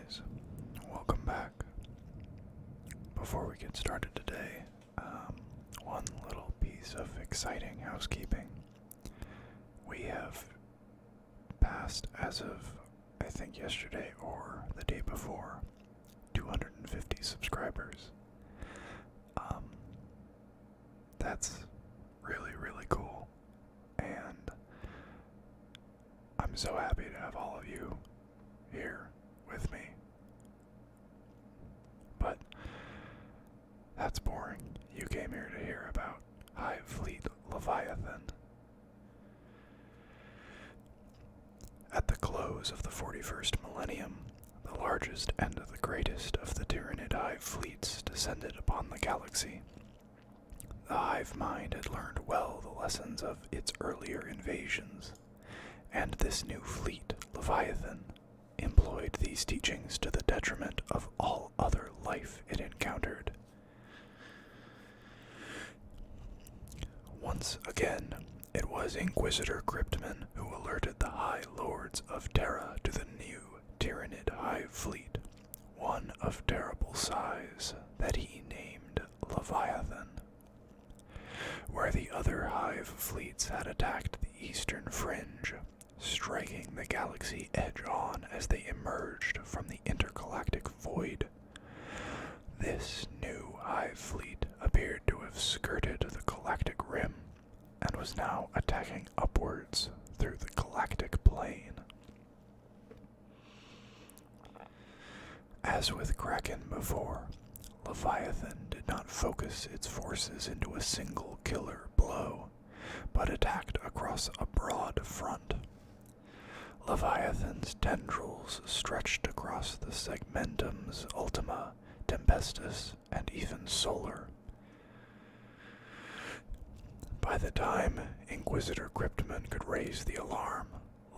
guys, welcome back. Before we get started today, one little piece of exciting housekeeping. We have passed, as of I think yesterday or the day before, 250 subscribers. That's really, really cool, and I'm so happy to have all of you here with me. But that's boring. You came here to hear about Hive Fleet Leviathan. At the close of the 41st millennium, the largest and the greatest of the Tyranid Hive fleets descended upon the galaxy. The Hive mind had learned well the lessons of its earlier invasions, and this new fleet, Leviathan, employed these teachings to the detriment of all other life it encountered. Once again, it was Inquisitor Kryptmann who alerted the High Lords of Terra to the new Tyranid Hive fleet, one of terrible size that he named Leviathan. Where the other Hive fleets had attacked the eastern fringe, striking the galaxy edge-on as they emerged from the intergalactic void, this new Hive fleet appeared to have skirted the galactic rim and was now attacking upwards through the galactic plane. As with Kraken before, Leviathan did not focus its forces into a single killer blow, but attacked across a broad front. Leviathan's tendrils stretched across the segmentums Ultima, Tempestus, and even Solar. By the time Inquisitor Kryptmann could raise the alarm,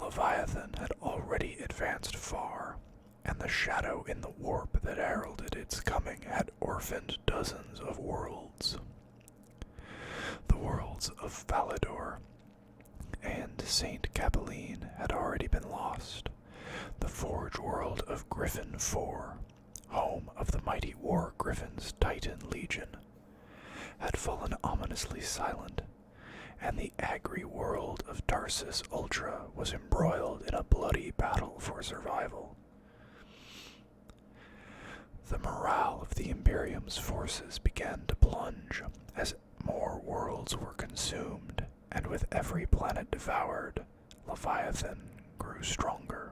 Leviathan had already advanced far, and the shadow in the warp that heralded its coming had orphaned dozens of worlds. The worlds of Valador and Saint Capelline had already been lost. The Forge world of Griffin IV, home of the mighty War Griffin's Titan Legion, had fallen ominously silent, and the Agri world of Tarsus Ultra was embroiled in a bloody battle for survival. The morale of the Imperium's forces began to plunge as more worlds were consumed, and with every planet devoured, Leviathan grew stronger.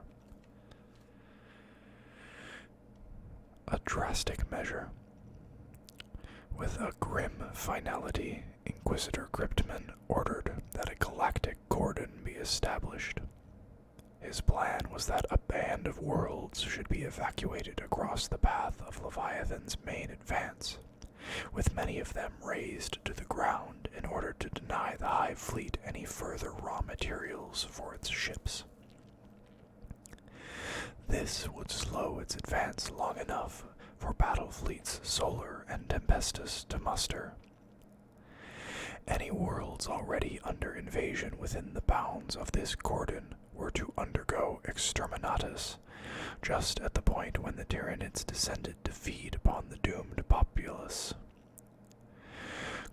A drastic measure. With a grim finality, Inquisitor Kryptmann ordered that a galactic cordon be established. His plan was that a band of worlds should be evacuated across the path of Leviathan's main advance, with many of them razed to the ground in order to deny the Hive fleet any further raw materials for its ships. This would slow its advance long enough for battle fleets Solar and Tempestus to muster. Any worlds already under invasion within the bounds of this cordon were to undergo exterminatus, just at the point when the Tyranids descended to feed upon the doomed populace.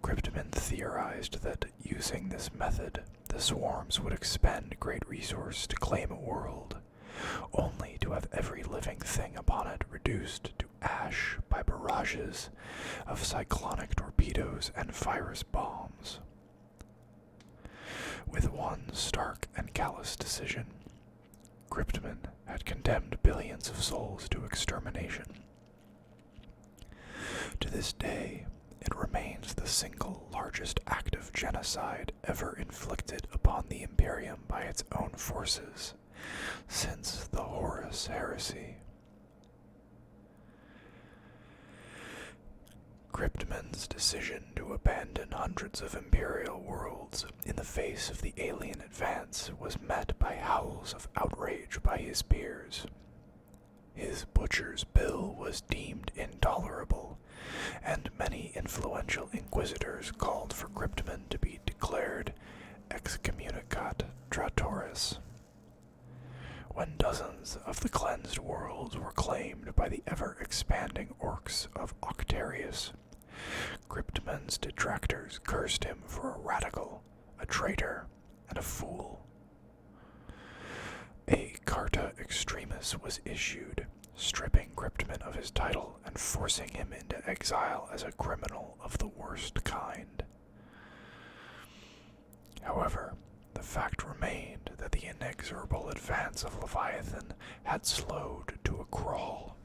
Kryptmann theorized that, using this method, the swarms would expend great resource to claim a world, only to have every living thing upon it reduced to ash by barrages of cyclonic torpedoes and virus bombs. With one stark and callous decision, Kryptmann had condemned billions of souls to extermination. To this day, it remains the single largest act of genocide ever inflicted upon the Imperium by its own forces since the Horus Heresy. Kryptmann's decision to abandon hundreds of Imperial worlds in the face of the alien advance was met by howls of outrage by his peers. His butcher's bill was deemed intolerable, and many influential inquisitors called for Kryptmann to be declared excommunicat traitoris. when dozens of the cleansed worlds were claimed by the ever-expanding orcs of Octarius. Kryptmann's detractors cursed him for a radical, a traitor, and a fool. A Carta Extremis was issued, stripping Kryptmann of his title and forcing him into exile as a criminal of the worst kind. However, the fact remained that the inexorable advance of Leviathan had slowed to a crawl.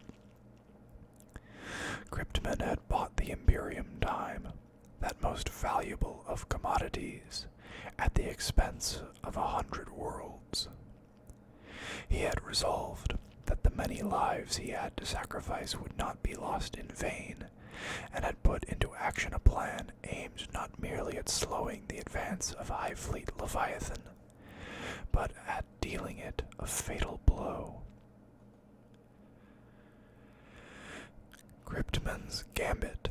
Kryptmann had bought the Imperium time, that most valuable of commodities, at the expense of 100 worlds. He had resolved that the many lives he had to sacrifice would not be lost in vain, and had put into action a plan aimed not merely at slowing the advance of Hive Fleet Leviathan, but at dealing it a fatal blow. Kryptmann's Gambit.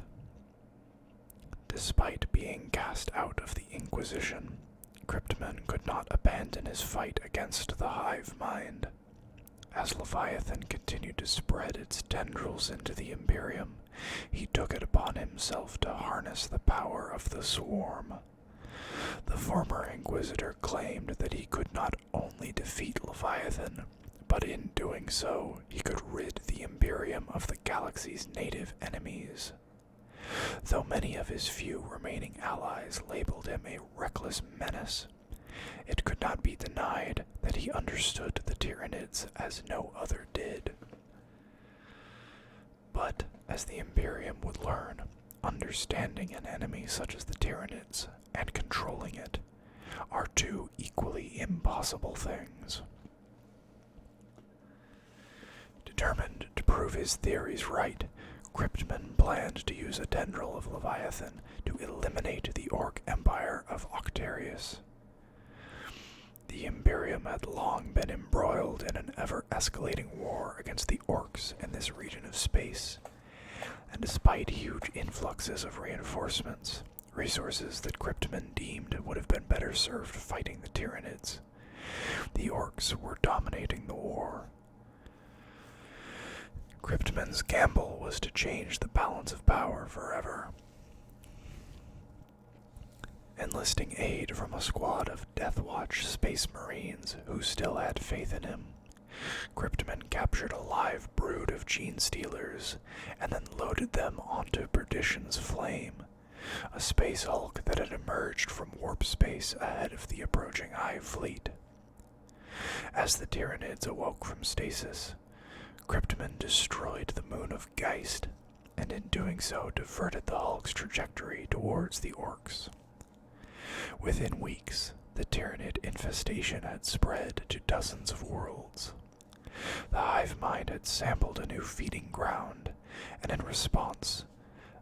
Despite being cast out of the Inquisition, Kryptmann could not abandon his fight against the hive mind. As Leviathan continued to spread its tendrils into the Imperium, he took it upon himself to harness the power of the Swarm. The former Inquisitor claimed that he could not only defeat Leviathan, but in doing so, he could rid the Imperium of the galaxy's native enemies. Though many of his few remaining allies labeled him a reckless menace, it could not be denied that he understood the Tyranids as no other did. But, as the Imperium would learn, understanding an enemy such as the Tyranids and controlling it are two equally impossible things. Determined to prove his theories right, Kryptmann planned to use a tendril of Leviathan to eliminate the Orc Empire of Octarius. The Imperium had long been embroiled in an ever-escalating war against the Orcs in this region of space, and despite huge influxes of reinforcements, resources that Kryptmann deemed would have been better served fighting the Tyranids, the Orcs were dominating the war. Kryptmann's gamble was to change the balance of power forever. Enlisting aid from a squad of Deathwatch Space Marines who still had faith in him, Kryptmann captured a live brood of Gene Stealers and then loaded them onto Perdition's Flame, a space hulk that had emerged from warp space ahead of the approaching Hive fleet. As the Tyranids awoke from stasis, Kryptmann destroyed the moon of Geist, and in doing so diverted the Hulk's trajectory towards the Orcs. Within weeks, the Tyranid infestation had spread to dozens of worlds. The hive mind had sampled a new feeding ground, and in response,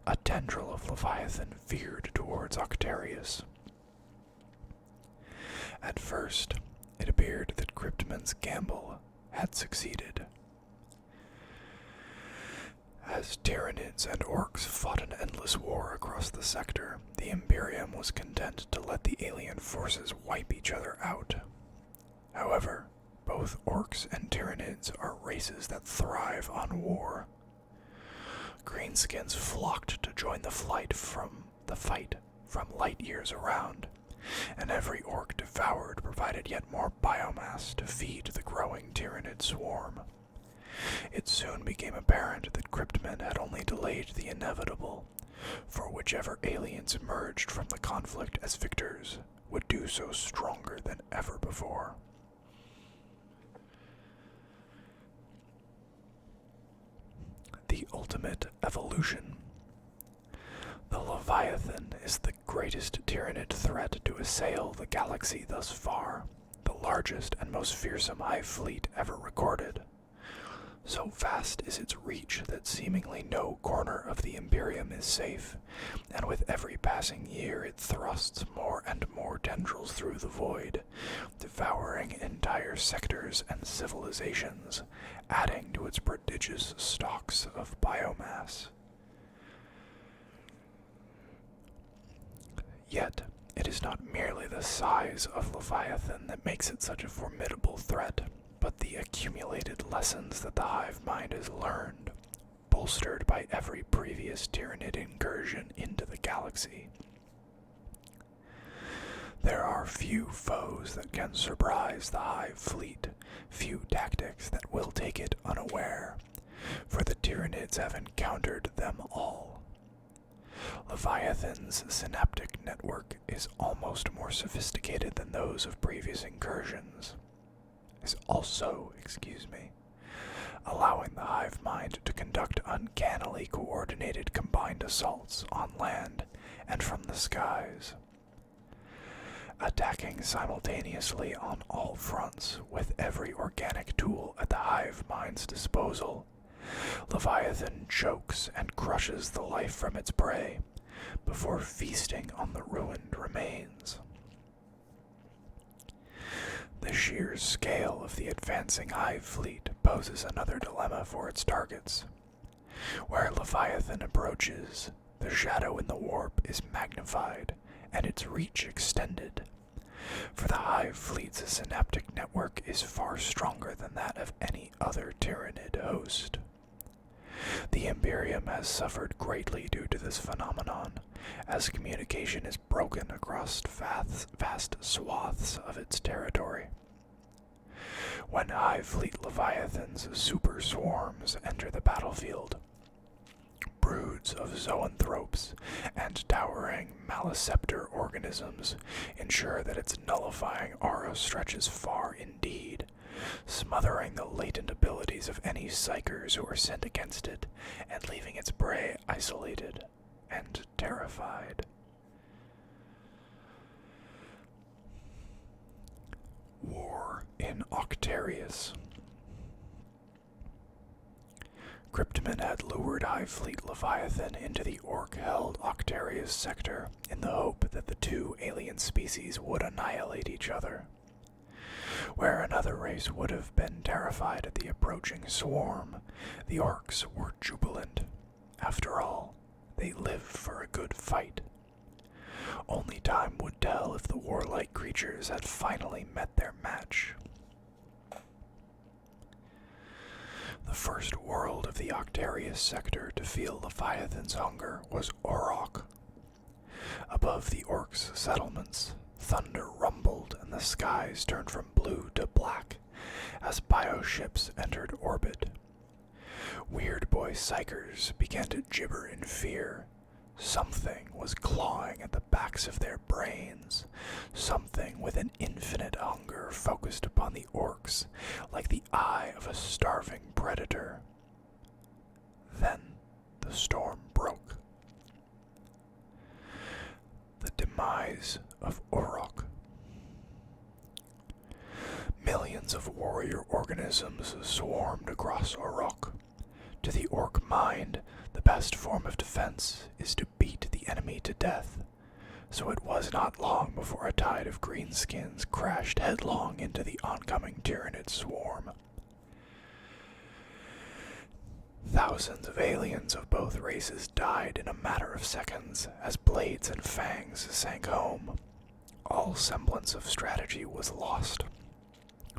a tendril of Leviathan veered towards Octarius. At first, it appeared that Kryptmann's gamble had succeeded. As Tyranids and Orcs fought an endless war across the sector, the Imperium was content to let the alien forces wipe each other out. However, both Orcs and Tyranids are races that thrive on war. Greenskins flocked to join the fight from light years around, and every Orc devoured provided yet more biomass to feed the growing Tyranid swarm. It soon became apparent that Kryptmann had only delayed the inevitable, for whichever aliens emerged from the conflict as victors would do so stronger than ever before. The ultimate evolution. The Leviathan is the greatest Tyranid threat to assail the galaxy thus far, the largest and most fearsome hive fleet ever recorded. So vast is its reach that seemingly no corner of the Imperium is safe, and with every passing year it thrusts more and more tendrils through the void, devouring entire sectors and civilizations, adding to its prodigious stocks of biomass. Yet, it is not merely the size of Leviathan that makes it such a formidable threat, but the accumulated lessons that the hive mind has learned, bolstered by every previous Tyranid incursion into the galaxy. There are few foes that can surprise the Hive fleet, few tactics that will take it unaware, for the Tyranids have encountered them all. Leviathan's synaptic network is almost more sophisticated than those of previous incursions. Allowing the hive mind to conduct uncannily coordinated combined assaults on land and from the skies. Attacking simultaneously on all fronts with every organic tool at the hive mind's disposal, Leviathan chokes and crushes the life from its prey before feasting on the ruined remains. The sheer scale of the advancing hive fleet poses another dilemma for its targets. Where Leviathan approaches, the shadow in the warp is magnified and its reach extended, for the hive fleet's synaptic network is far stronger than that of any other Tyranid host. The Imperium has suffered greatly due to this phenomenon, as communication is broken across vast swaths of its territory. When Hive Fleet Leviathans super swarms enter the battlefield, broods of zoanthropes and towering maleceptor organisms ensure that its nullifying aura stretches far indeed, smothering the latent abilities of any psychers who are sent against it and leaving its prey isolated and terrified. War in Octarius. Kryptmann had lured Hive Fleet Leviathan into the orc-held Octarius sector in the hope that the two alien species would annihilate each other. Where another race would have been terrified at the approaching swarm, the orcs were jubilant. After all, they live for a good fight. Only time would tell if the warlike creatures had finally met their match. The first world of the Octarius sector to feel Leviathan's hunger was Orok. Above the orcs' settlements, thunder rumbled and the skies turned from blue to black as bioships entered orbit. Weird boy psychers began to gibber in fear. Something was clawing at the backs of their brains, something with an infinite hunger focused upon the orcs like the eye of a starving predator. Then the storm broke. The demise of Orok. Millions of warrior organisms swarmed across Orok. To the orc mind, the best form of defense is to beat the enemy to death, so it was not long before a tide of greenskins crashed headlong into the oncoming Tyranid swarm. Thousands of aliens of both races died in a matter of seconds as blades and fangs sank home. All semblance of strategy was lost,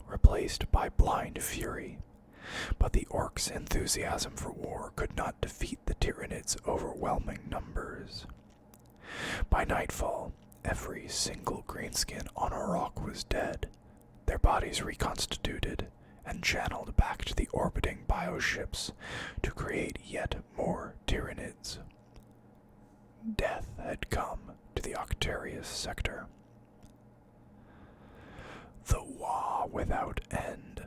replaced by blind fury. But the orcs' enthusiasm for war could not defeat the Tyranids' overwhelming numbers. By nightfall, every single greenskin on Orok was dead, their bodies reconstituted and channeled back to the orbiting bioships to create yet more Tyranids. Death had come to the Octarius sector. The Wa without end.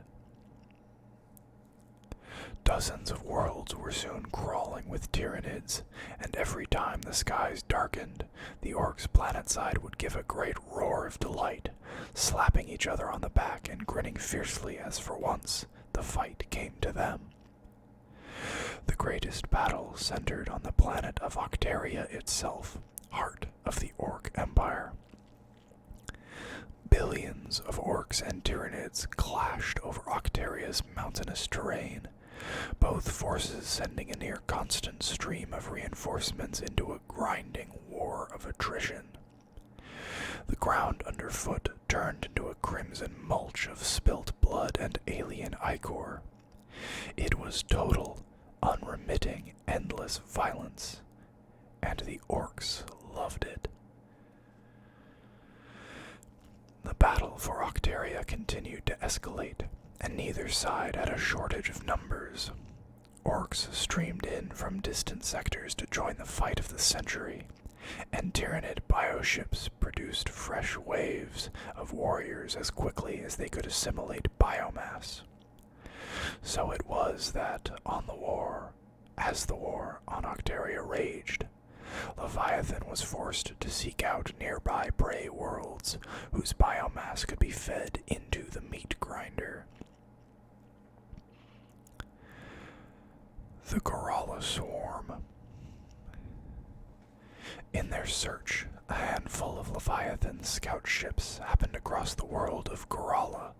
Dozens of worlds were soon crawling with Tyranids, and every time the skies darkened, the orcs' planetside would give a great roar of delight, slapping each other on the back and grinning fiercely as for once the fight came to them. The greatest battle centered on the planet of Octaria itself, heart of the Orc Empire. Billions of orcs and Tyranids clashed over Octaria's mountainous terrain, both forces sending a near constant stream of reinforcements into a grinding war of attrition. The ground underfoot turned into a crimson mulch of spilt blood and alien ichor. It was total, unremitting, endless violence, and the orcs loved it. The battle for Octaria continued to escalate, and neither side had a shortage of numbers. Orcs streamed in from distant sectors to join the fight of the century, and Tyranid bioships produced fresh waves of warriors as quickly as they could assimilate biomass. So it was that as the war on Octaria raged, Leviathan was forced to seek out nearby prey worlds whose biomass could be fed into the meat grinder. The Goralla Swarm. In their search, a handful of Leviathan scout ships happened across the world of Goralla,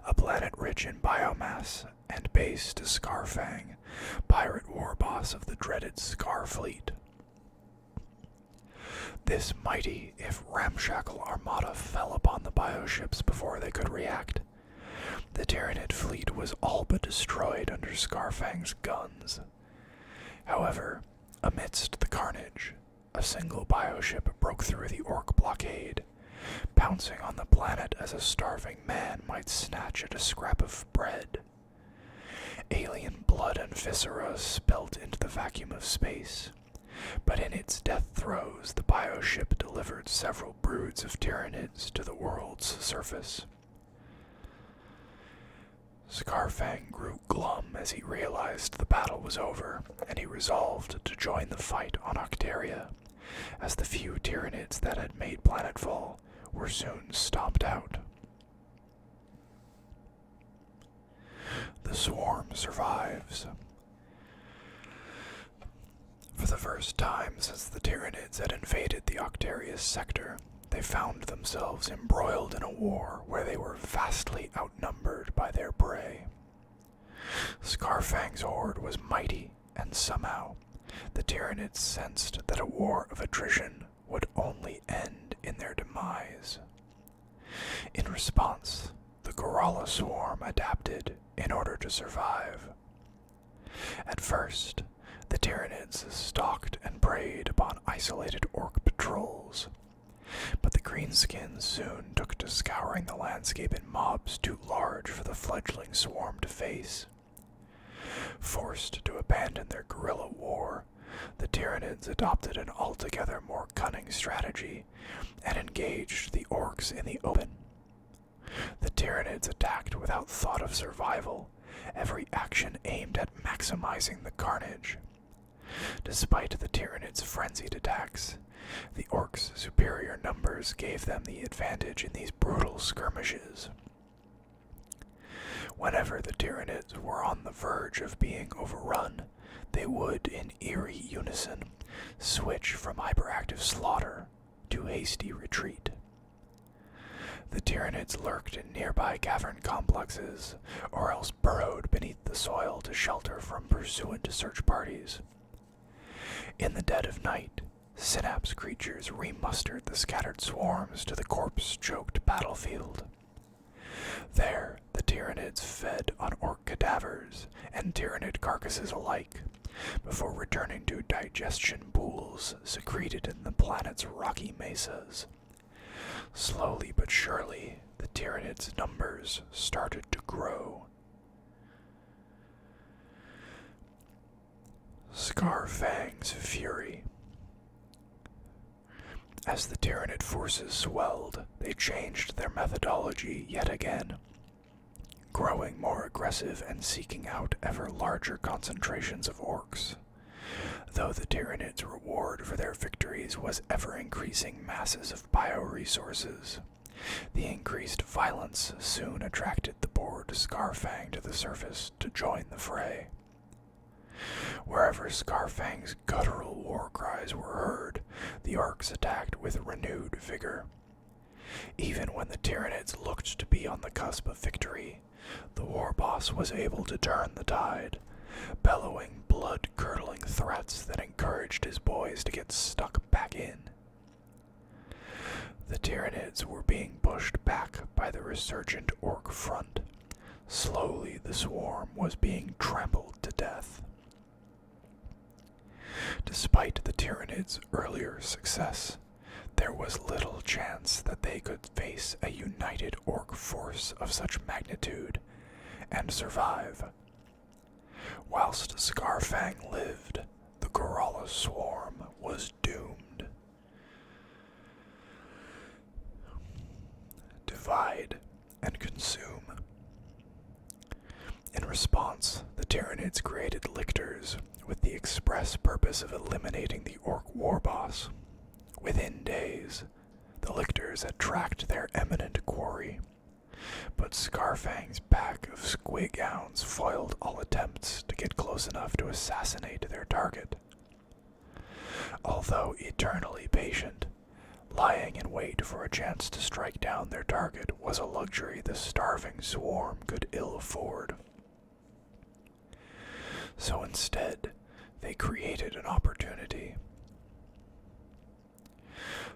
a planet rich in biomass and base to Fang, pirate war boss of the dreaded Scar Fleet. This mighty, if ramshackle armada fell upon the bioships before they could react. The Tyranid fleet was all but destroyed under Fang's guns. However, amidst the carnage, a single bioship broke through the orc blockade, pouncing on the planet as a starving man might snatch at a scrap of bread. Alien blood and viscera spilt into the vacuum of space, but in its death throes the bioship delivered several broods of Tyranids to the world's surface. Fang grew glum as he realized the battle was over, and he resolved to join the fight on Octaria, as the few Tyranids that had made planetfall were soon stomped out. The swarm survives. For the first time since the Tyranids had invaded the Octarius sector, they found themselves embroiled in a war where they were vastly outnumbered by their prey. Fang's horde was mighty, and somehow the Tyranids sensed that a war of attrition would only end in their demise. In response, the Goralla Swarm adapted in order to survive. At first, the Tyranids stalked and preyed upon isolated orc patrols, but the greenskins soon took to scouring the landscape in mobs too large for the fledgling swarm to face. Forced to abandon their guerrilla war, the Tyranids adopted an altogether more cunning strategy and engaged the orcs in the open. The Tyranids attacked without thought of survival, every action aimed at maximizing the carnage. Despite the Tyranids' frenzied attacks, the orcs' superior numbers gave them the advantage in these brutal skirmishes. Whenever the Tyranids were on the verge of being overrun, they would, in eerie unison, switch from hyperactive slaughter to hasty retreat. The Tyranids lurked in nearby cavern complexes, or else burrowed beneath the soil to shelter from pursuant search parties. In the dead of night, Synapse creatures remustered the scattered swarms to the corpse-choked battlefield. There, the Tyranids fed on orc cadavers and Tyranid carcasses alike, before returning to digestion pools secreted in the planet's rocky mesas. Slowly but surely, the Tyranids' numbers started to grow. Fang's fury. As the Tyranid forces swelled, they changed their methodology yet again, growing more aggressive and seeking out ever larger concentrations of orcs. Though the Tyranids' reward for their victories was ever-increasing masses of bioresources, the increased violence soon attracted the bored Fang to the surface to join the fray. Wherever Fang's guttural war cries were heard, the orcs attacked with renewed vigor. Even when the Tyranids looked to be on the cusp of victory, the war boss was able to turn the tide, bellowing blood-curdling threats that encouraged his boys to get stuck back in. The Tyranids were being pushed back by the resurgent orc front. Slowly, the swarm was being trampled to death. Despite the Tyranids' earlier success, there was little chance that they could face a united orc force of such magnitude and survive. Whilst Scarfang lived, the Goralla swarm was doomed. Divide and consume. In response, the Tyranids created lictors with the express purpose of eliminating the orc warboss. Within days, the lictors had tracked their eminent quarry, but Scarfang's pack of squig hounds foiled all attempts to get close enough to assassinate their target. Although eternally patient, lying in wait for a chance to strike down their target was a luxury the starving swarm could ill afford. So instead, they created an opportunity.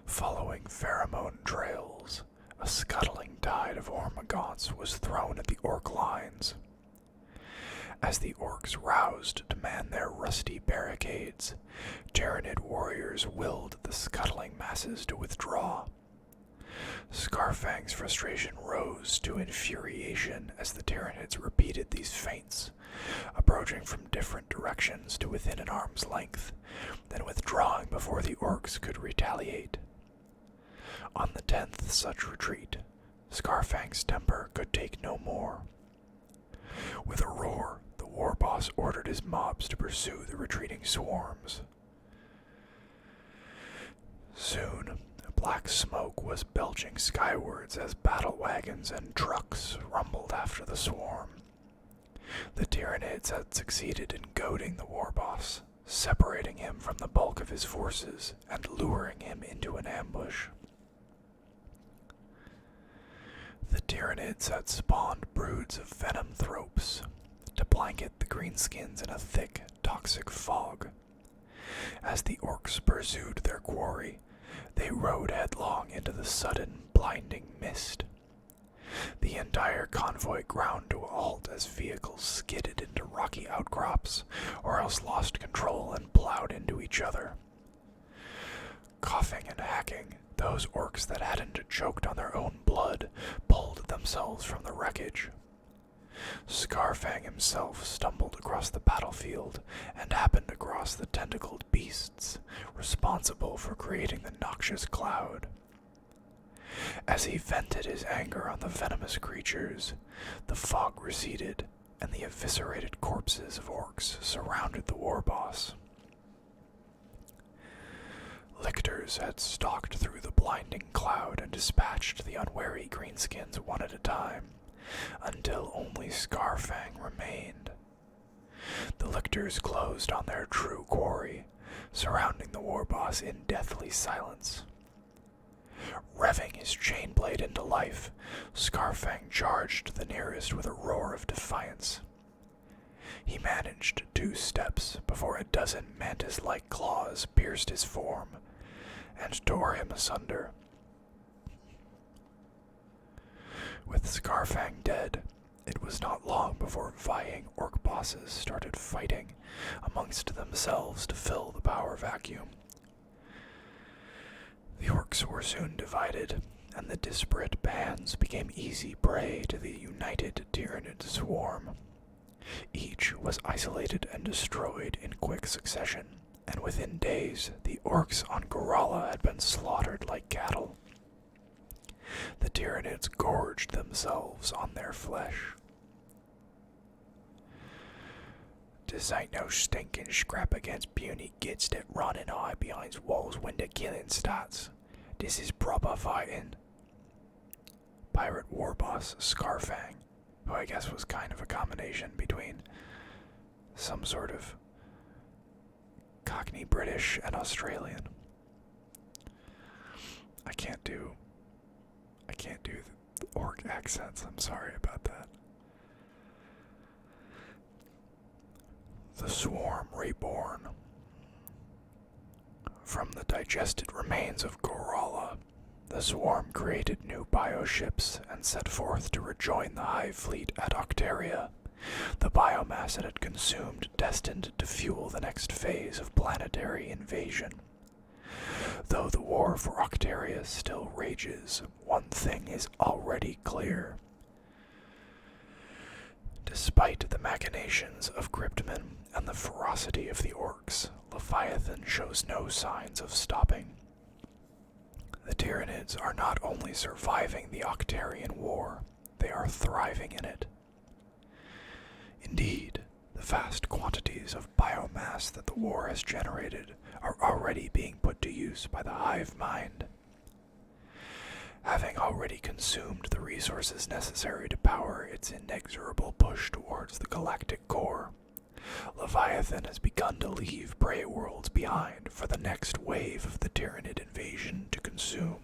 Following pheromone trails, a scuttling tide of Ormagots was thrown at the orc lines. As the orcs roused to man their rusty barricades, Tyranid warriors willed the scuttling masses to withdraw. Scarfang's frustration rose to infuriation as the Tyranids repeated these feints, approaching from different directions to within an arm's length, then withdrawing before the orcs could retaliate. On the 10th such retreat, Scarfang's temper could take no more. With a roar, the war boss ordered his mobs to pursue the retreating swarms. Soon, black smoke was belching skywards as battle wagons and trucks rumbled after the swarm. The Tyranids had succeeded in goading the war boss, separating him from the bulk of his forces and luring him into an ambush. The Tyranids had spawned broods of venomthropes to blanket the greenskins in a thick, toxic fog. As the orcs pursued their quarry, they rode headlong into the sudden, blinding mist. The entire convoy ground to a halt as vehicles skidded into rocky outcrops, or else lost control and plowed into each other. Coughing and hacking, those orcs that hadn't choked on their own blood pulled themselves from the wreckage. Scarfang himself stumbled across the battlefield and happened across the tentacled beasts responsible for creating the noxious cloud. As he vented his anger on the venomous creatures, the fog receded and the eviscerated corpses of orcs surrounded the war boss. Lictors had stalked through the blinding cloud and dispatched the unwary greenskins one at a time, until only Scarfang remained. The lictors closed on their true quarry, surrounding the war boss in deathly silence. Revving his chain blade into life, Scarfang charged the nearest with a roar of defiance. He managed 2 steps before a dozen mantis-like claws pierced his form and tore him asunder. With Scarfang dead, it was not long before vying orc bosses started fighting amongst themselves to fill the power vacuum. The orcs were soon divided, and the disparate bands became easy prey to the united Tyranid swarm. Each was isolated and destroyed in quick succession, and within days, the orcs on Goralla had been slaughtered like cattle. The Tyranids gorged themselves on their flesh. "This ain't no stinking scrap against puny kids that run and hide behind walls when the killing starts. This is proper fighting." Pirate war boss Scarfang, who I guess was kind of a combination between some sort of Cockney British and Australian. I can't do the orc accents, I'm sorry about that. The swarm reborn. From the digested remains of Goralla, the swarm created new bioships and set forth to rejoin the Hive fleet at Octaria, the biomass it had consumed destined to fuel the next phase of planetary invasion. Though the war for Octaria still rages, one thing is already clear. Despite the machinations of Kryptmann and the ferocity of the orcs, Leviathan shows no signs of stopping. The Tyranids are not only surviving the Octarian War, they are thriving in it. Indeed, the vast quantities of biomass that the war has generated are already being put to use by the Hive mind. Having already consumed the resources necessary to power its inexorable push towards the galactic core, Leviathan has begun to leave prey worlds behind for the next wave of the Tyranid invasion to consume.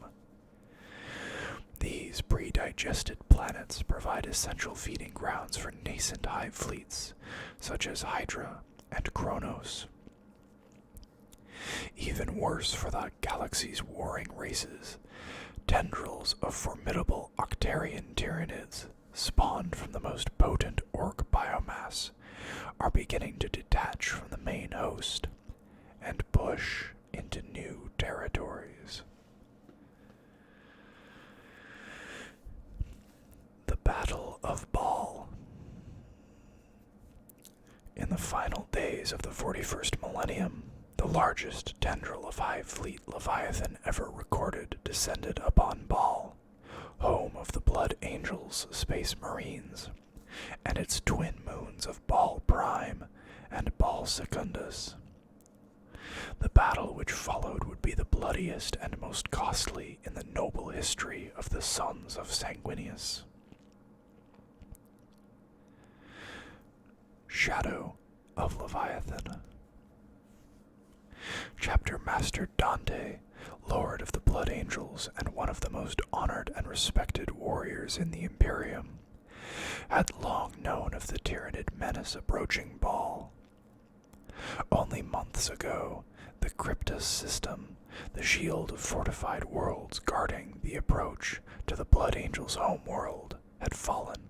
These pre-digested planets provide essential feeding grounds for nascent hive fleets, such as Hydra and Kronos. Even worse for the galaxy's warring races, tendrils of formidable Octarian Tyranids, spawned from the most potent orc biomass, are beginning to detach from the main host and push into new territories. The Battle of Baal. In the final days of the 41st millennium, the largest tendril of Hive fleet Leviathan ever recorded descended upon Baal, home of the Blood Angels Space Marines, and its twin moons of Baal Prime and Baal Secundus. The battle which followed would be the bloodiest and most costly in the noble history of the Sons of Sanguinius. Shadow of Leviathan. Chapter Master Dante, Lord of the Blood Angels and one of the most honored and respected warriors in the Imperium, had long known of the Tyranid menace approaching Baal. Only months ago, the Kryptus system, the shield of fortified worlds guarding the approach to the Blood Angels' home world, had fallen,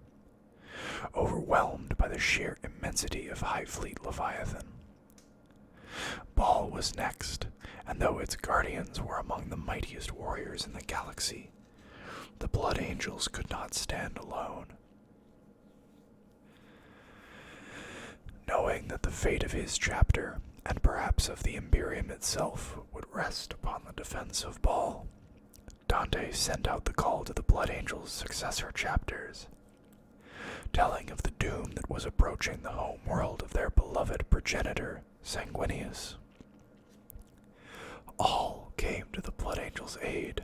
overwhelmed by the sheer immensity of Hive Fleet Leviathan. Baal was next, and though its guardians were among the mightiest warriors in the galaxy, the Blood Angels could not stand alone. Knowing that the fate of his chapter, and perhaps of the Imperium itself, would rest upon the defense of Baal, Dante sent out the call to the Blood Angels' successor chapters, telling of the doom that was approaching the home world of their beloved progenitor, Sanguinius. All came to the Blood Angels' aid,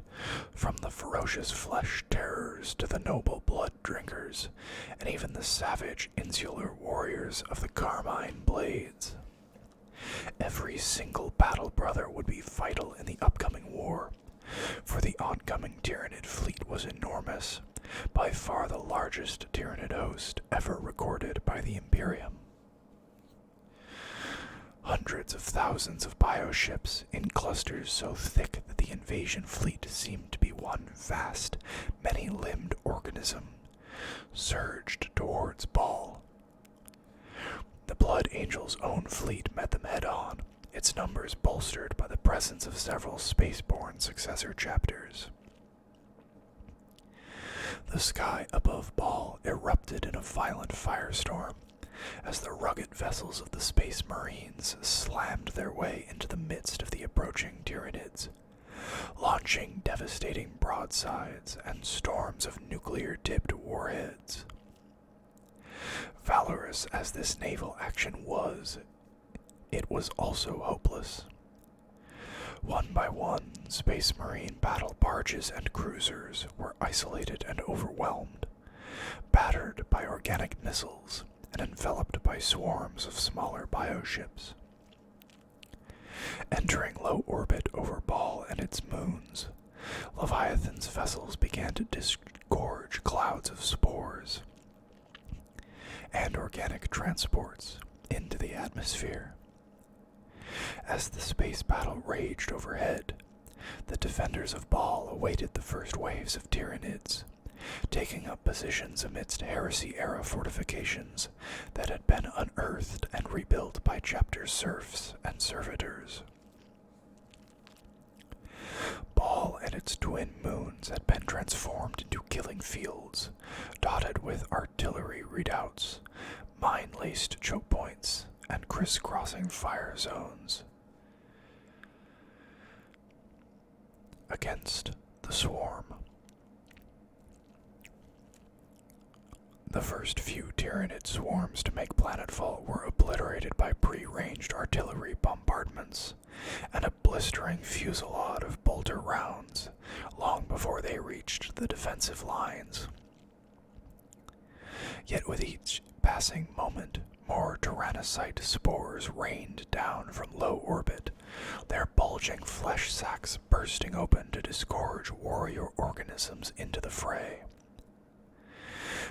from the ferocious flesh terrors to the noble blood drinkers, and even the savage insular warriors of the Carmine Blades. Every single battle brother would be vital in the upcoming war, for the oncoming Tyranid fleet was enormous, by far the largest Tyranid host ever recorded by the Imperium. Hundreds of thousands of bioships, in clusters so thick that the invasion fleet seemed to be one vast, many-limbed organism, surged towards Baal. The Blood Angels' own fleet met them head-on, its numbers bolstered by the presence of several spaceborne successor chapters. The sky above Baal erupted in a violent firestorm, as the rugged vessels of the Space Marines slammed their way into the midst of the approaching Tyranids, launching devastating broadsides and storms of nuclear-tipped warheads. Valorous as this naval action was, it was also hopeless. One by one, Space Marine battle barges and cruisers were isolated and overwhelmed, battered by organic missiles, and enveloped by swarms of smaller bioships. Entering low orbit over Baal and its moons, Leviathan's vessels began to disgorge clouds of spores and organic transports into the atmosphere. As the space battle raged overhead, the defenders of Baal awaited the first waves of Tyranids, taking up positions amidst Heresy-era fortifications that had been unearthed and rebuilt by chapter serfs and servitors. Baal and its twin moons had been transformed into killing fields, dotted with artillery redoubts, mine-laced choke points, and crisscrossing fire zones. Against the swarm. The first few Tyranid swarms to make planetfall were obliterated by pre-ranged artillery bombardments and a blistering fusillade of bolter rounds long before they reached the defensive lines. Yet with each passing moment, more Tyrannocyte spores rained down from low orbit, their bulging flesh sacs bursting open to disgorge warrior organisms into the fray.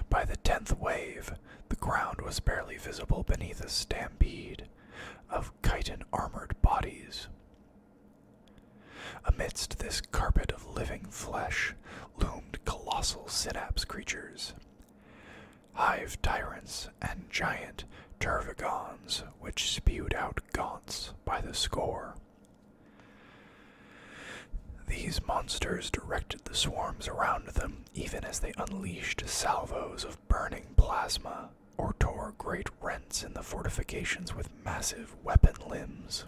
By the 10th wave, the ground was barely visible beneath a stampede of chitin-armored bodies. Amidst this carpet of living flesh loomed colossal synapse creatures, Hive tyrants and giant tervigons which spewed out gaunts by the score. These monsters directed the swarms around them even as they unleashed salvos of burning plasma or tore great rents in the fortifications with massive weapon limbs.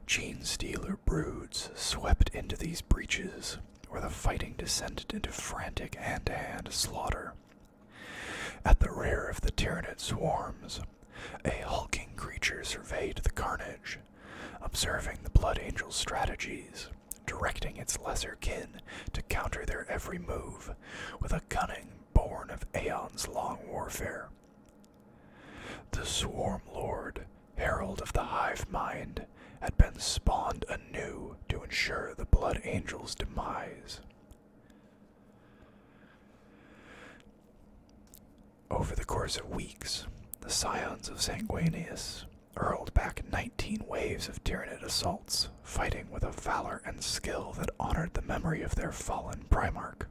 Gene-stealer broods swept into these breaches where the fighting descended into frantic hand-to-hand slaughter. At the rear of the Tyranid swarms, a hulking creature surveyed the carnage, observing the Blood Angel's strategies, directing its lesser kin to counter their every move with a cunning born of aeons-long warfare. The Swarm Lord, herald of the Hive Mind, had been spawned anew to ensure the Blood Angel's demise. Over the course of weeks, the Scions of Sanguinius hurled back 19 waves of Tyranid assaults, fighting with a valor and skill that honored the memory of their fallen Primarch.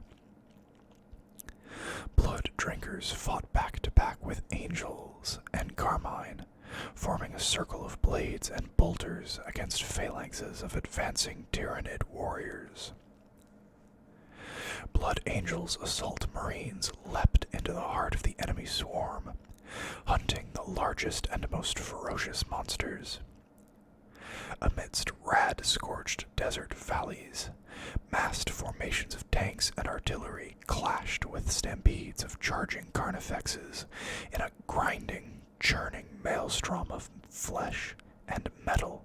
Blood drinkers fought back to back with angels and carmine, forming a circle of blades and bolters against phalanxes of advancing Tyranid warriors. Blood Angel's assault marines leapt into the heart of the enemy swarm, hunting the largest and most ferocious monsters. Amidst rad-scorched desert valleys, massed formations of tanks and artillery clashed with stampedes of charging carnifexes in a grinding, churning maelstrom of flesh and metal.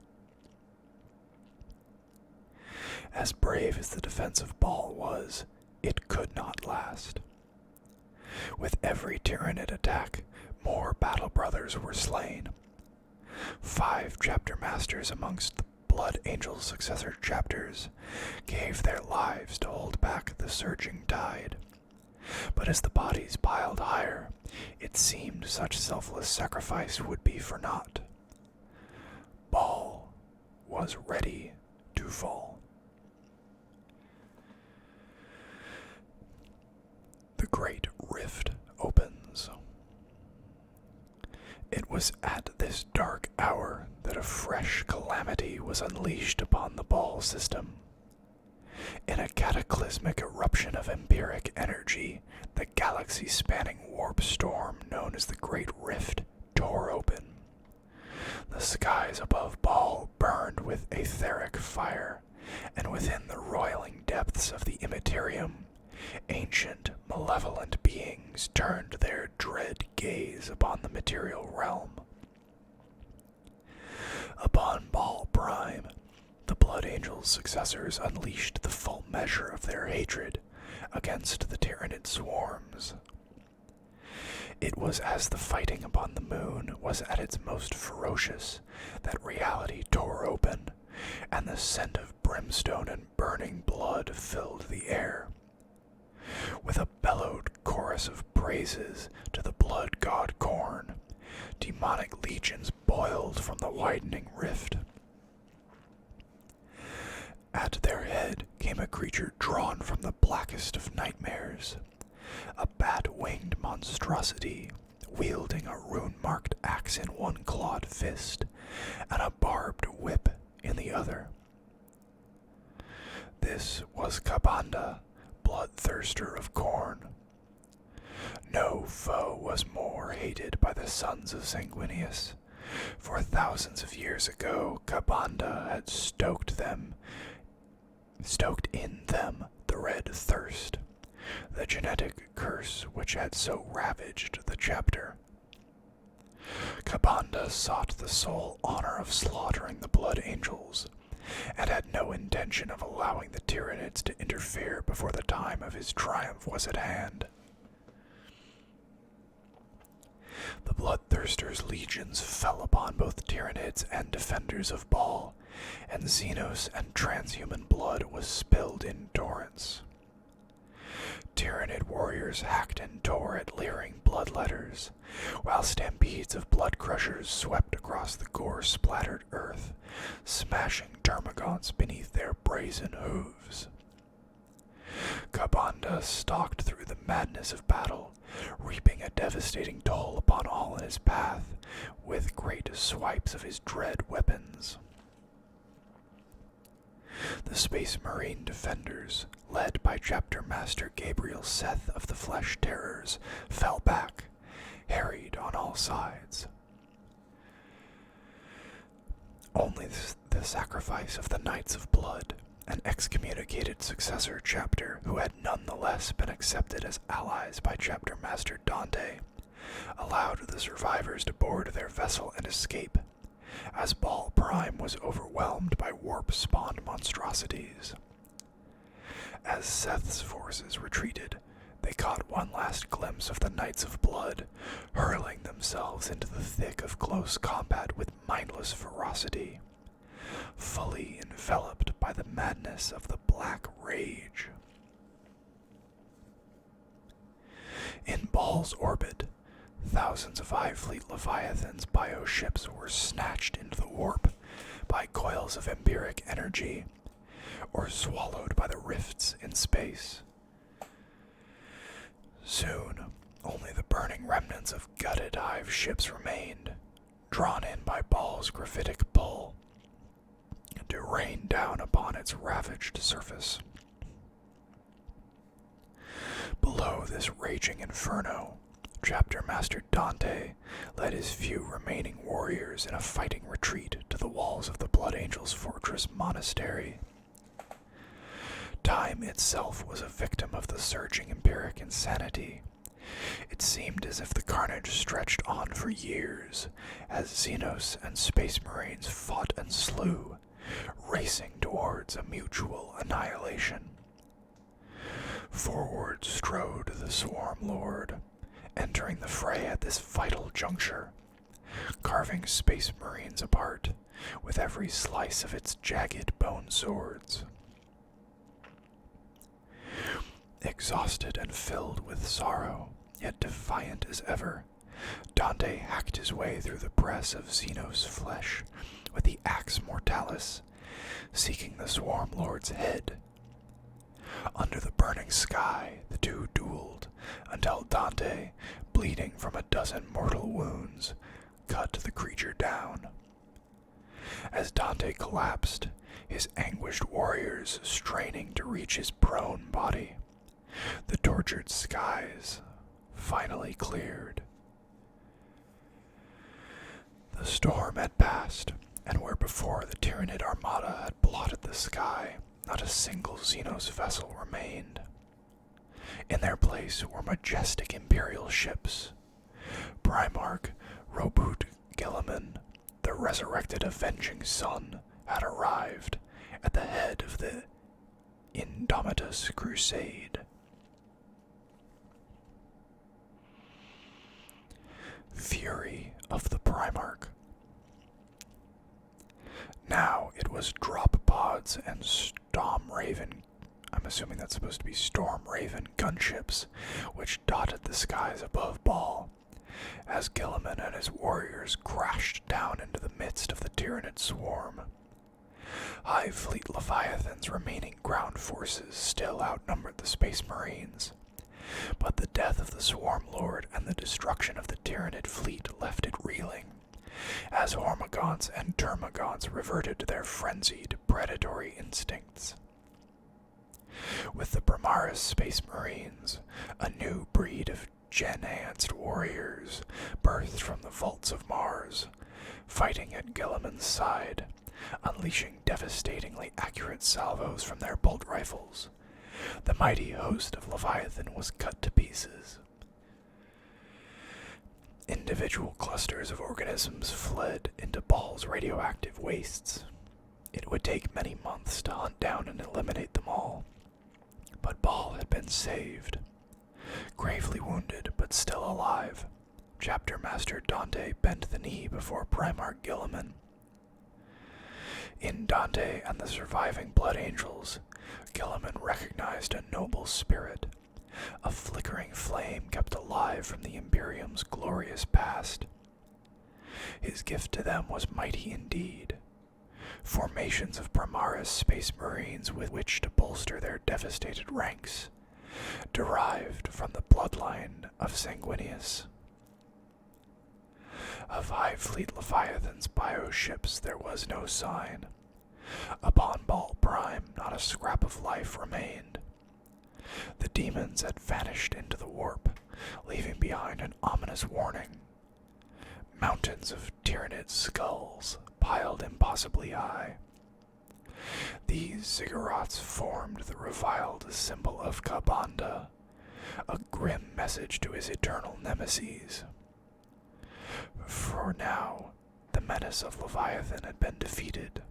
As brave as the defense of Baal was, it could not last. With every Tyranid attack, more battle brothers were slain. 5 chapter masters amongst the Blood Angel's successor chapters gave their lives to hold back the surging tide. But as the bodies piled higher, it seemed such selfless sacrifice would be for naught. Baal was ready to fall. The Great Rift opens. It was at this dark hour that a fresh calamity was unleashed upon the Baal system. In a cataclysmic eruption of empiric energy, the galaxy-spanning warp storm known as the Great Rift tore open. The skies above Baal burned with etheric fire, and within the roiling depths of the immaterium, ancient, malevolent beings turned their dread gaze upon the material realm. Upon Baal Prime, the Blood Angel's successors unleashed the full measure of their hatred against the Tyranid swarms. It was as the fighting upon the moon was at its most ferocious that reality tore open, and the scent of brimstone and burning blood filled the air. With a bellowed chorus of praises to the blood god Cordon, demonic legions boiled from the widening rift. creature drawn from the blackest of nightmares, a bat-winged monstrosity wielding a rune-marked axe in one clawed fist and a barbed whip in the other. This was Kabanda, bloodthirster of Khorne. No foe was more hated by the sons of Sanguinius, for thousands of years ago Kabanda had stoked in them the red thirst, the genetic curse which had so ravaged the chapter. Kabanda sought the sole honor of slaughtering the Blood Angels, and had no intention of allowing the Tyranids to interfere before the time of his triumph was at hand. The Bloodthirster's legions fell upon both Tyranids and defenders of Baal, and Xenos and transhuman blood was spilled in torrents. Tyranid warriors hacked and tore at leering bloodletters, while stampedes of blood crushers swept across the gore-splattered earth, smashing termagants beneath their brazen hooves. Kabanda stalked through the madness of battle, reaping a devastating toll upon all in his path, with great swipes of his dread weapons. The Space Marine defenders, led by Chapter Master Gabriel Seth of the Flesh Terrors, fell back, harried on all sides. Only the sacrifice of the Knights of Blood, an excommunicated successor chapter who had nonetheless been accepted as allies by Chapter Master Dante, allowed the survivors to board their vessel and escape, as Baal Prime was overwhelmed by warp-spawned monstrosities. As Seth's forces retreated, they caught one last glimpse of the Knights of Blood, hurling themselves into the thick of close combat with mindless ferocity, fully enveloped by the madness of the Black Rage. In Baal's orbit, thousands of Hive Fleet Leviathan's bioships were snatched into the warp by coils of empiric energy, or swallowed by the rifts in space. Soon, only the burning remnants of gutted Hive ships remained, drawn in by Baal's graphitic pull, to rain down upon its ravaged surface. Below this raging inferno, Chapter Master Dante led his few remaining warriors in a fighting retreat to the walls of the Blood Angels' fortress monastery. Time itself was a victim of the surging empiric insanity. It seemed as if the carnage stretched on for years, as Xenos and Space Marines fought and slew, racing towards a mutual annihilation. Forward strode the Swarm Lord, entering the fray at this vital juncture, carving Space Marines apart with every slice of its jagged bone swords. Exhausted and filled with sorrow, yet defiant as ever, Dante hacked his way through the press of Xenos flesh with the Axe Mortalis, seeking the Swarm Lord's head. Under the burning sky, the two dueled, until Dante, bleeding from a dozen mortal wounds, cut the creature down. As Dante collapsed, his anguished warriors straining to reach his prone body, the tortured skies finally cleared. The storm had passed, and where before the Tyranid armada had blotted the sky, not a single Xenos vessel remained. In their place were majestic Imperial ships. Primarch Robut Guilliman, the resurrected Avenging Sun, had arrived at the head of the Indomitus Crusade. Fury of the Primarch. Now it was drop pods and Storm Raven, I'm assuming that's supposed to be Storm Raven gunships, which dotted the skies above Baal, as Guilliman and his warriors crashed down into the midst of the Tyranid swarm. Hive Fleet Leviathan's remaining ground forces still outnumbered the Space Marines, but the death of the Swarm Lord and the destruction of the Tyranid fleet left it reeling, as Hormagaunts and Termagaunts reverted to their frenzied, predatory instincts. With the Primaris Space Marines, a new breed of gen-enhanced warriors birthed from the vaults of Mars, fighting at Guilliman's side, unleashing devastatingly accurate salvos from their bolt rifles, the mighty host of Leviathan was cut to pieces. Individual clusters of organisms fled into Baal's radioactive wastes. It would take many months to hunt down and eliminate them all, but Baal had been saved. Gravely wounded, but still alive, Chapter Master Dante bent the knee before Primarch Guilliman. In Dante and the surviving Blood Angels, Guilliman recognized a noble spirit, a flickering flame kept alive from the Imperium's glorious past. His gift to them was mighty indeed. Formations of Primaris Space Marines with which to bolster their devastated ranks, derived from the bloodline of Sanguinius. Of Hive Fleet Leviathan's bioships there was no sign. Upon Baal Prime not a scrap of life remained. The demons had vanished into the warp, leaving behind an ominous warning. Mountains of Tyranid skulls piled impossibly high. These ziggurats formed the reviled symbol of Kabanda, a grim message to his eternal nemeses. For now, the menace of Leviathan had been defeated,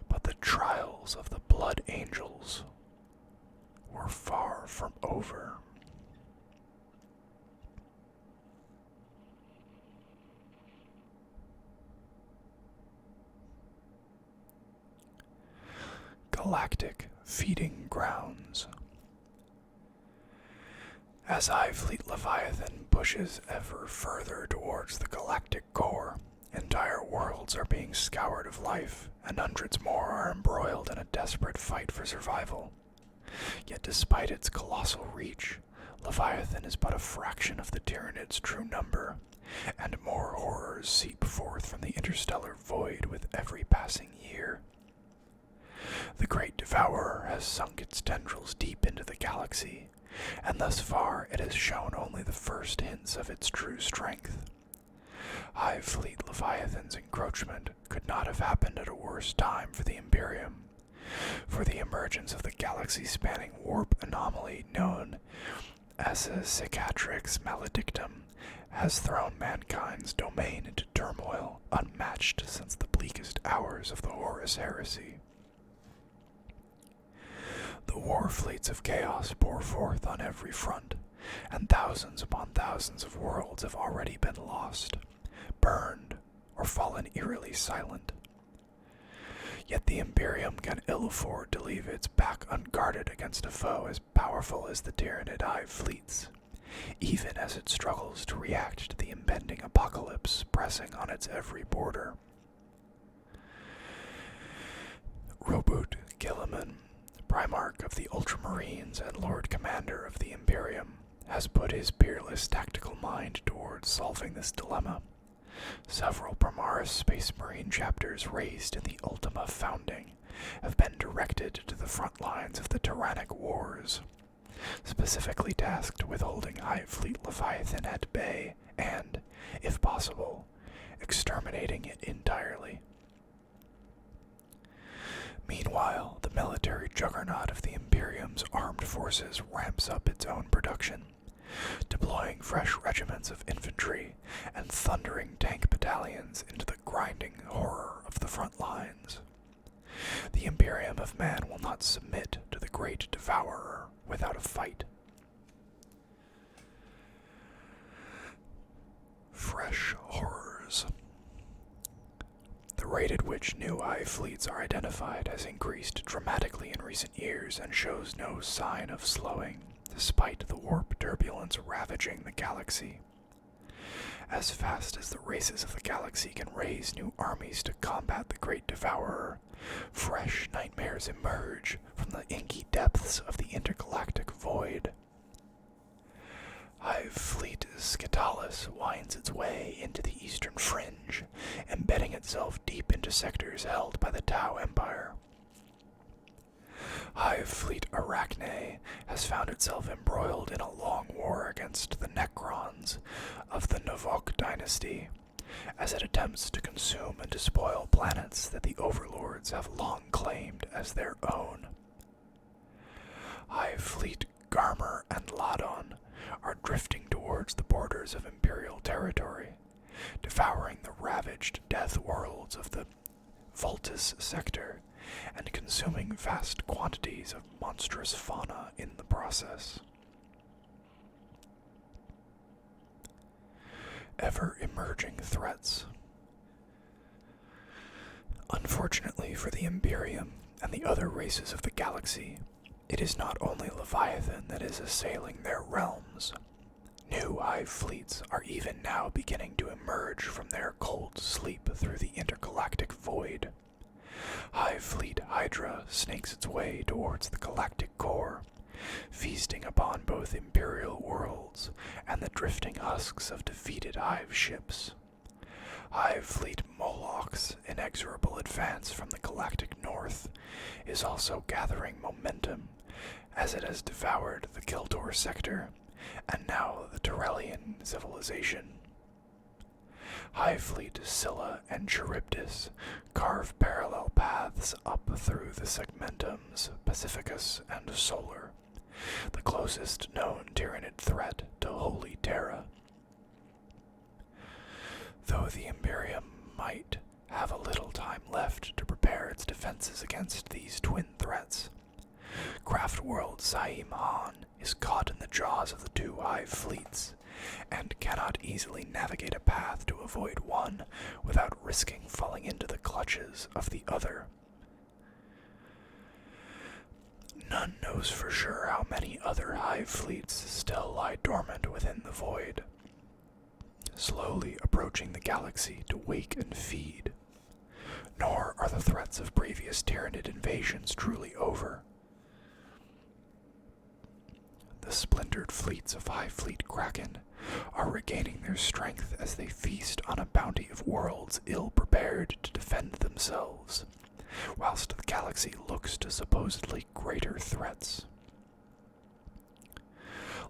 but the trials of the Blood Angels were far from over. Galactic Feeding Grounds. As Hive Fleet Leviathan pushes ever further towards the galactic core, entire worlds are being scoured of life, and hundreds more are embroiled in a desperate fight for survival. Yet despite its colossal reach, Leviathan is but a fraction of the Tyranids' true number, and more horrors seep forth from the interstellar void with every passing year. The great devourer has sunk its tendrils deep into the galaxy, and thus far it has shown only the first hints of its true strength. Hive Fleet Leviathan's encroachment could not have happened at a worse time for the Imperium, for the emergence of the galaxy-spanning warp anomaly known as a Cicatrix Maledictum has thrown mankind's domain into turmoil unmatched since the bleakest hours of the Horus Heresy. The war fleets of chaos pour forth on every front, and thousands upon thousands of worlds have already been lost, burned, or fallen eerily silent. Yet the Imperium can ill afford to leave its back unguarded against a foe as powerful as the Tyranid Hive fleets, even as it struggles to react to the impending apocalypse pressing on its every border. Robert Guilliman, Primarch of the Ultramarines and Lord Commander of the Imperium, has put his peerless tactical mind towards solving this dilemma. Several Primaris Space Marine chapters raised in the Ultima founding have been directed to the front lines of the Tyrannic Wars, specifically tasked with holding Hive Fleet Leviathan at bay and, if possible, exterminating it entirely. Meanwhile, the military juggernaut of the Imperium's armed forces ramps up its own production, deploying fresh regiments of infantry and thundering tank battalions into the grinding horror of the front lines. The Imperium of Man will not submit to the great devourer without a fight. Fresh horrors. The rate at which new Hive fleets are identified has increased dramatically in recent years and shows no sign of slowing, despite the warp turbulence ravaging the galaxy. As fast as the races of the galaxy can raise new armies to combat the Great Devourer, fresh nightmares emerge from the inky depths of the intergalactic void. Hive Fleet Scitalis winds its way into the eastern fringe, embedding itself deep into sectors held by the Tau Empire. Hive Fleet Arachne has found itself embroiled in a long war against the Necrons of the Novok dynasty, as it attempts to consume and despoil planets that the Overlords have long claimed as their own. Hive Fleet Garmer and Ladon are drifting towards the borders of Imperial territory, devouring the ravaged death worlds of the Vultus sector and consuming vast quantities of monstrous fauna in the process. Ever-emerging threats. Unfortunately for the Imperium and the other races of the galaxy, it is not only Leviathan that is assailing their realms. New Hive fleets are even now beginning to emerge from their cold sleep through the intergalactic void. Hive Fleet Hydra snakes its way towards the galactic core, feasting upon both Imperial worlds and the drifting husks of defeated Hive ships. Hive Fleet Moloch's inexorable advance from the galactic north is also gathering momentum, as it has devoured the Kildor sector, and now the Tyranian civilization. Hive Fleet Scylla and Charybdis carve parallel paths up through the segmentums Pacificus and Solar, the closest known Tyranid threat to Holy Terra. Though the Imperium might have a little time left to prepare its defenses against these twin threats, Craftworld Saim Han is caught in the jaws of the two Hive fleets, and cannot easily navigate a path to avoid one without risking falling into the clutches of the other. None knows for sure how many other Hive fleets still lie dormant within the void, slowly approaching the galaxy to wake and feed. Nor are the threats of previous Tyranid invasions truly over. The splintered fleets of Hive Fleet Kraken are regaining their strength as they feast on a bounty of worlds ill-prepared to defend themselves, whilst the galaxy looks to supposedly greater threats.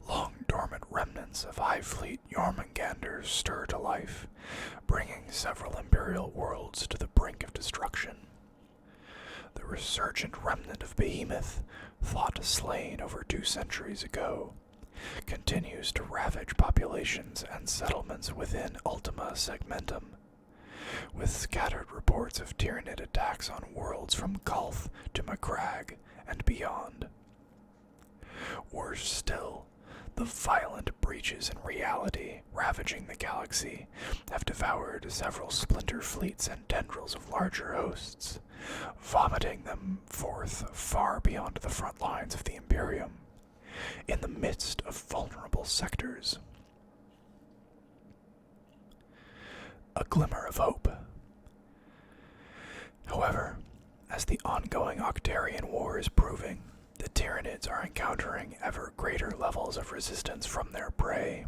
Long-dormant remnants of Hive Fleet Jormungandr stir to life, bringing several Imperial worlds to the brink of destruction. The resurgent remnant of Behemoth, thought slain over 2 centuries ago, continues to ravage populations and settlements within Ultima Segmentum, with scattered reports of Tyranid attacks on worlds from Gulf to Macragge and beyond. Worse still, the violent breaches in reality ravaging the galaxy have devoured several splinter fleets and tendrils of larger hosts, vomiting them forth far beyond the front lines of the Imperium, in the midst of vulnerable sectors. A glimmer of hope. However, as the ongoing Octarian War is proving, the Tyranids are encountering ever greater levels of resistance from their prey,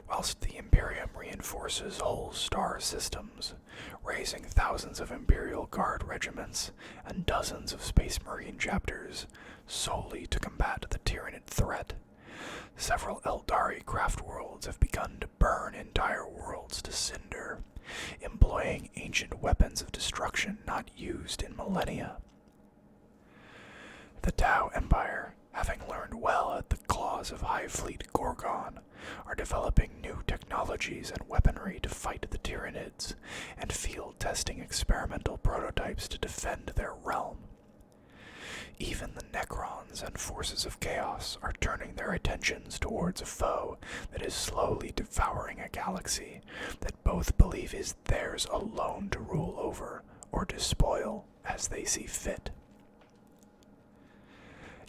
whilst the Imperium reinforces whole star systems, raising thousands of Imperial Guard regiments and dozens of Space Marine chapters solely to combat the Tyranid threat. Several Eldari craft worlds have begun to burn entire worlds to cinder, employing ancient weapons of destruction not used in millennia. The Tau Empire, having learned well at the claws of Hive Fleet Gorgon, are developing new technologies and weaponry to fight the Tyranids, and field-testing experimental prototypes to defend their realm. Even the Necrons and forces of chaos are turning their attentions towards a foe that is slowly devouring a galaxy that both believe is theirs alone to rule over or despoil as they see fit.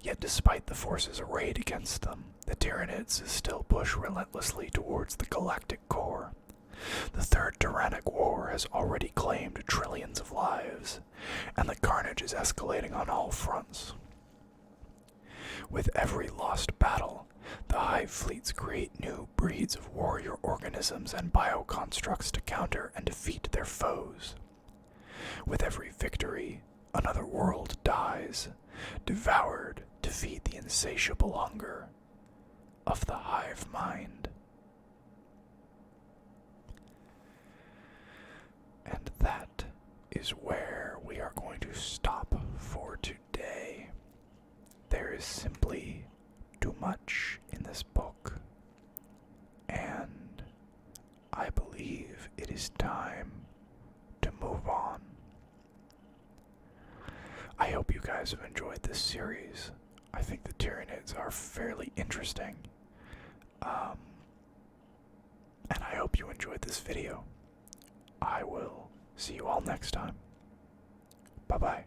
Yet despite the forces arrayed against them, the Tyranids still push relentlessly towards the galactic core, The Third Tyrannic War has already claimed trillions of lives, and the carnage is escalating on all fronts. With every lost battle, the Hive fleets create new breeds of warrior organisms and bioconstructs to counter and defeat their foes. With every victory, another world dies, devoured to feed the insatiable hunger of the Hive mind. And that is where we are going to stop for today. There is simply too much in this book, and I believe it is time to move on. I hope you guys have enjoyed this series. I think the Tyranids are fairly interesting. And I hope you enjoyed this video. I will see you all next time. Bye-bye.